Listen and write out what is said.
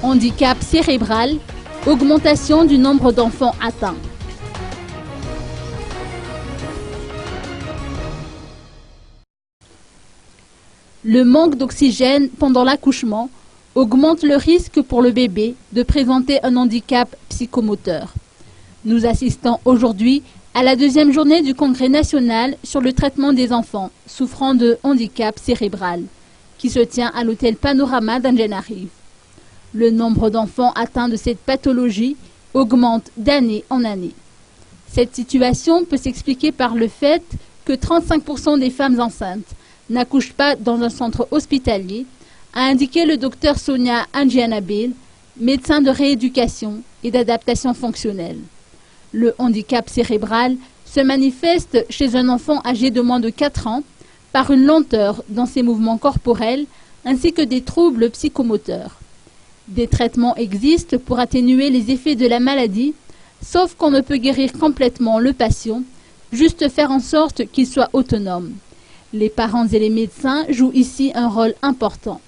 Handicap cérébral, augmentation du nombre d'enfants atteints. Le manque d'oxygène pendant l'accouchement augmente le risque pour le bébé de présenter un handicap psychomoteur. Nous assistons aujourd'hui à la deuxième journée du Congrès national sur le traitement des enfants souffrant de handicap cérébral, qui se tient à l'hôtel Panorama d'Angenarive. Le nombre d'enfants atteints de cette pathologie augmente d'année en année. Cette situation peut s'expliquer par le fait que 35% des femmes enceintes n'accouchent pas dans un centre hospitalier, a indiqué le docteur Sonia Angianabil, médecin de rééducation et d'adaptation fonctionnelle. Le handicap cérébral se manifeste chez un enfant âgé de moins de 4 ans par une lenteur dans ses mouvements corporels ainsi que des troubles psychomoteurs. Des traitements existent pour atténuer les effets de la maladie, sauf qu'on ne peut guérir complètement le patient, juste faire en sorte qu'il soit autonome. Les parents et les médecins jouent ici un rôle important.